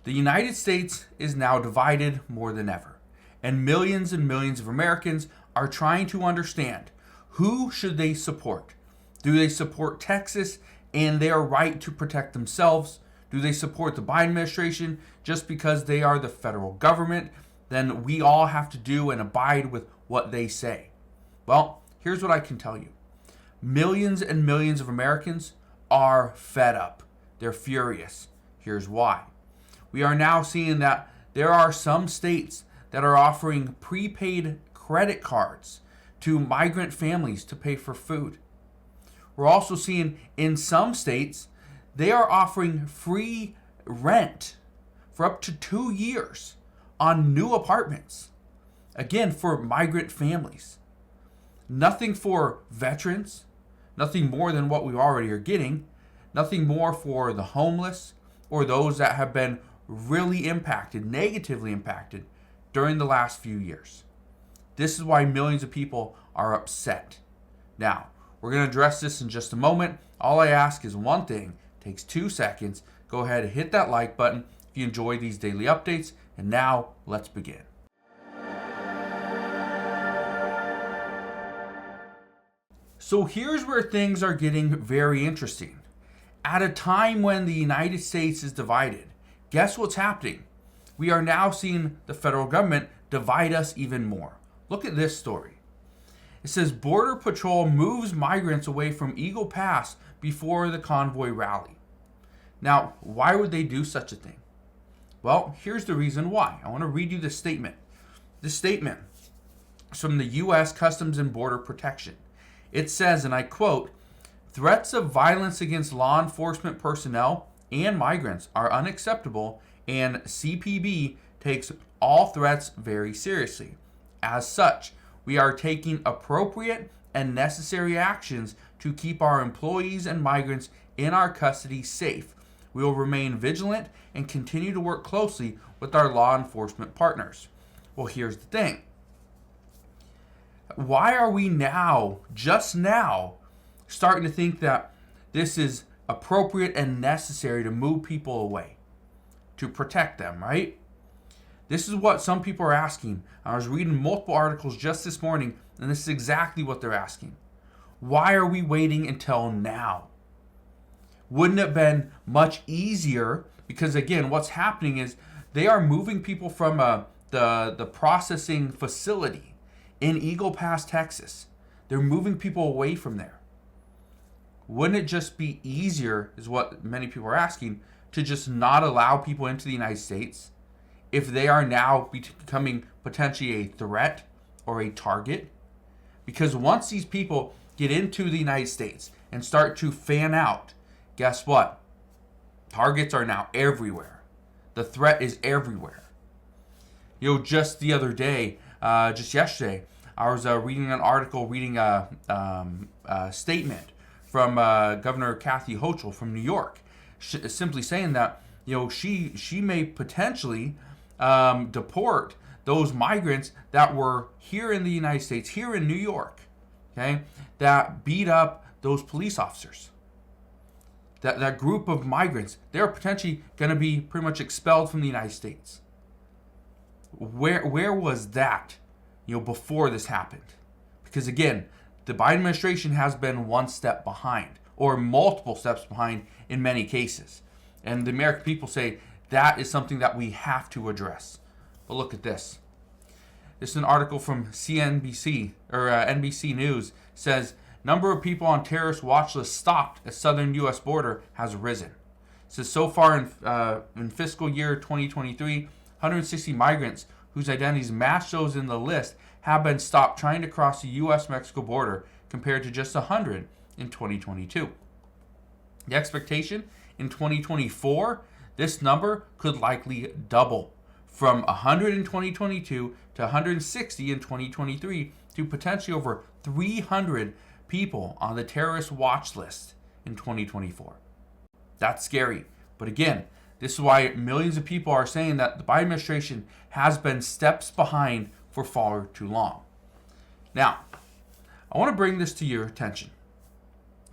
The United States is now divided more than ever, and millions of Americans are trying to understand, who should they support? Do they support Texas and their right to protect themselves? Do they support the Biden administration just because they are the federal government? Then we all have to do and abide with what they say. Well, here's what I can tell you. Millions and millions of Americans are fed up. They're furious. Here's why. We are now seeing that there are some states that are offering prepaid credit cards to migrant families to pay for food. We're also seeing in some states, they are offering free rent for up to 2 years on new apartments. Again, for migrant families. Nothing for veterans, nothing more than what we already are getting, nothing more for the homeless or those that have been really impacted, negatively impacted during the last few years. This is why millions of people are upset. Now, we're going to address this in just a moment. All I ask is one thing. It takes 2 seconds. Go ahead and hit that like button if you enjoy these daily updates. And now, let's begin. So here's where things are getting very interesting. At a time when the United States is divided, guess what's happening? We are now seeing the federal government divide us even more. Look at this story. It says Border Patrol moves migrants away from Eagle Pass before the convoy rally. Now, why would they do such a thing? Well, here's the reason why. I want to read you this statement. This statement is from the U.S. Customs and Border Protection. It says, and I quote, "Threats of violence against law enforcement personnel and migrants are unacceptable, and CPB takes all threats very seriously. As such, we are taking appropriate and necessary actions to keep our employees and migrants in our custody safe. We will remain vigilant and continue to work closely with our law enforcement partners." Well, here's the thing. Why are we now, just now, starting to think that this is appropriate and necessary to move people away, to protect them, right? This is what some people are asking. I was reading multiple articles just this morning, and this is exactly what they're asking. Why are we waiting until now? Wouldn't it have been much easier? Because again, what's happening is they are moving people from the processing facility in Eagle Pass, Texas. They're moving people away from there. Wouldn't it just be easier, is what many people are asking, to just not allow people into the United States if they are now becoming potentially a threat or a target? Because once these people get into the United States and start to fan out, guess what? Targets are now everywhere. The threat is everywhere. Just the other day, just yesterday, I was reading an article, reading a statement from Governor Kathy Hochul from New York, simply saying that she may potentially deport those migrants that were here in the United States, here in New York, okay, that beat up those police officers. That group of migrants, they're potentially going to be pretty much expelled from the United States. Where was that, before this happened? Because again, the Biden administration has been one step behind, or multiple steps behind in many cases. And the American people say that is something that we have to address. But look at this. This is an article from CNBC, or NBC News, says number of people on terrorist watch list stopped at southern U.S. border has risen. It says so far in fiscal year 2023, 160 migrants whose identities match those in the list have been stopped trying to cross the U.S.-Mexico border, compared to just 100 in 2022. The expectation in 2024, this number could likely double from 100 in 2022 to 160 in 2023 to potentially over 300 people on the terrorist watch list in 2024. That's scary. But again, this is why millions of people are saying that the Biden administration has been steps behind for far too long. Now, I want to bring this to your attention.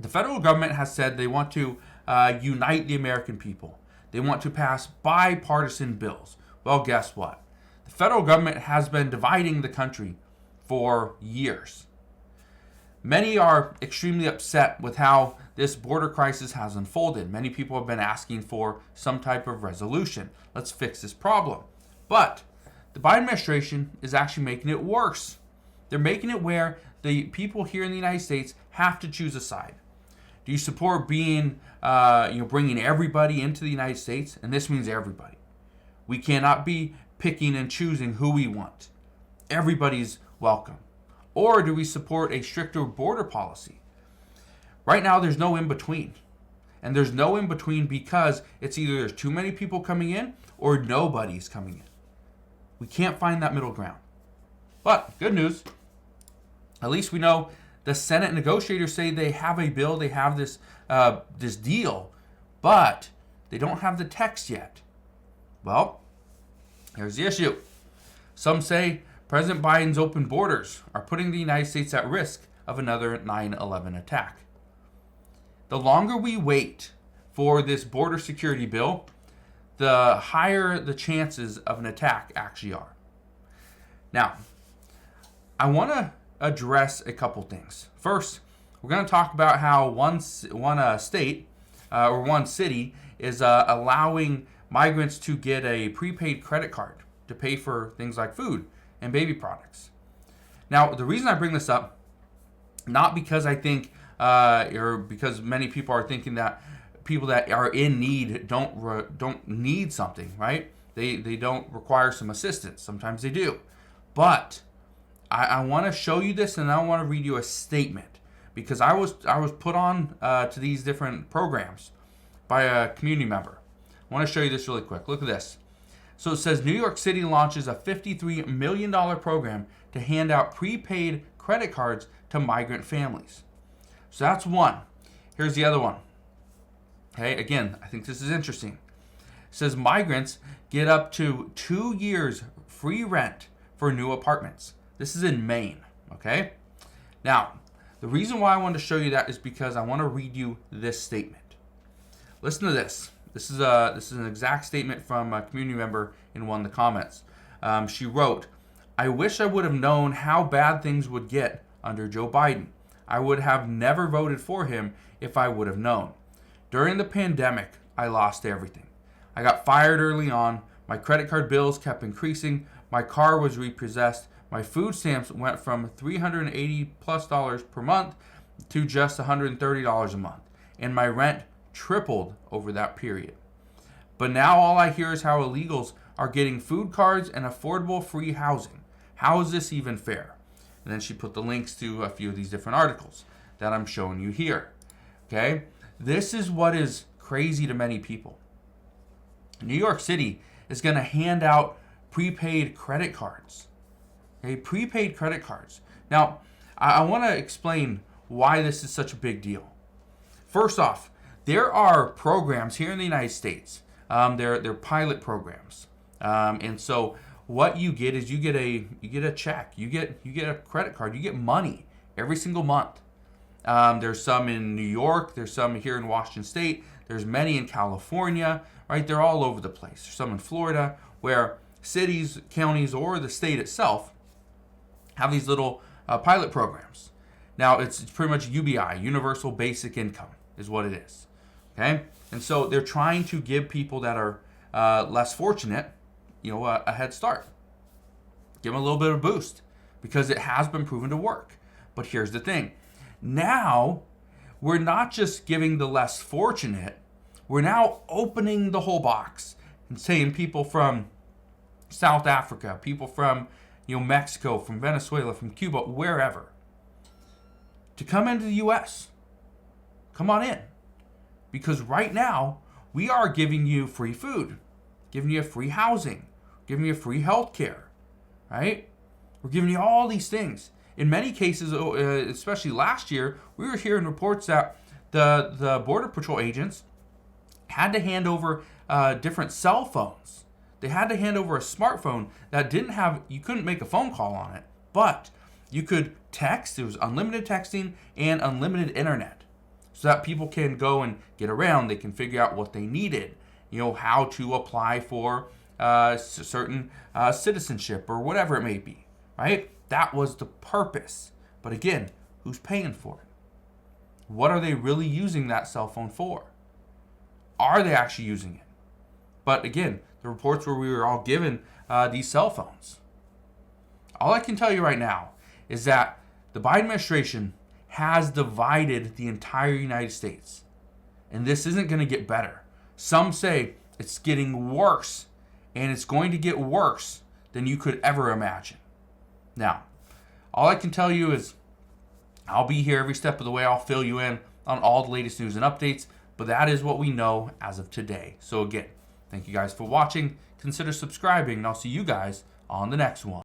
The federal government has said they want to unite the American people. They want to pass bipartisan bills. Well, guess what? The federal government has been dividing the country for years. Many are extremely upset with how this border crisis has unfolded. Many people have been asking for some type of resolution. Let's fix this problem. But the Biden administration is actually making it worse. They're making it where the people here in the United States have to choose a side. Do you support bringing everybody into the United States? And this means everybody. We cannot be picking and choosing who we want. Everybody's welcome. Or do we support a stricter border policy? Right now, there's no in between. And there's no in between because it's either there's too many people coming in or nobody's coming in. We can't find that middle ground. But good news, at least we know the Senate negotiators say they have a bill, they have this deal, but they don't have the text yet. Well, here's the issue. Some say President Biden's open borders are putting the United States at risk of another 9/11 attack. The longer we wait for this border security bill, the higher the chances of an attack actually are. Now, I want to address a couple things. First, we're going to talk about how one state or one city is allowing migrants to get a prepaid credit card to pay for things like food and baby products. Now, the reason I bring this up, not because I think, or because many people are thinking that people that are in need don't need something, right? They don't require some assistance. Sometimes they do. But I want to show you this, and I want to read you a statement because I was put on to these different programs by a community member. I want to show you this really quick. Look at this. So it says New York City launches a $53 million program to hand out prepaid credit cards to migrant families. So that's one. Here's the other one. Okay, again, I think this is interesting. It says migrants get up to 2 years free rent for new apartments. This is in Maine, okay? Now, the reason why I wanted to show you that is because I want to read you this statement. Listen to this. This is an exact statement from a community member in one of the comments. She wrote, "I wish I would have known how bad things would get under Joe Biden. I would have never voted for him if I would have known. During the pandemic, I lost everything. I got fired early on. My credit card bills kept increasing. My car was repossessed. My food stamps went from $380+ per month to just $130 a month. And my rent tripled over that period. But now all I hear is how illegals are getting food cards and affordable free housing. How is this even fair?" And then she put the links to a few of these different articles that I'm showing you here. Okay? This is what is crazy to many people. New York City is going to hand out prepaid credit cards. Okay? Prepaid credit cards. Now, I want to explain why this is such a big deal. First off, there are programs here in the United States. They're pilot programs, and so what you get is you get a check, you get a credit card, you get money every single month. There's some in New York, there's some here in Washington State, there's many in California, right? They're all over the place. There's some in Florida where cities, counties, or the state itself have these little pilot programs. Now it's pretty much UBI, Universal Basic Income, is what it is. Okay, and so they're trying to give people that are less fortunate, a head start. Give them a little bit of a boost because it has been proven to work. But here's the thing: now we're not just giving the less fortunate; we're now opening the whole box and saying people from South Africa, people from Mexico, from Venezuela, from Cuba, wherever, to come into the U.S. Come on in. Because right now, we are giving you free food, giving you free housing, giving you free health care, right? We're giving you all these things. In many cases, especially last year, we were hearing reports that the Border Patrol agents had to hand over different cell phones. They had to hand over a smartphone that you couldn't make a phone call on it, but you could text. It was unlimited texting and unlimited internet. So that people can go and get around, they can figure out what they needed, how to apply for certain citizenship or whatever it may be, right? That was the purpose. But again, who's paying for it? What are they really using that cell phone for? Are they actually using it? But again, the reports where we were all given these cell phones. All I can tell you right now is that the Biden administration has divided the entire United States. And this isn't going to get better. Some say it's getting worse, and it's going to get worse than you could ever imagine. Now, all I can tell you is I'll be here every step of the way. I'll fill you in on all the latest news and updates, but that is what we know as of today. So again, thank you guys for watching. Consider subscribing, and I'll see you guys on the next one.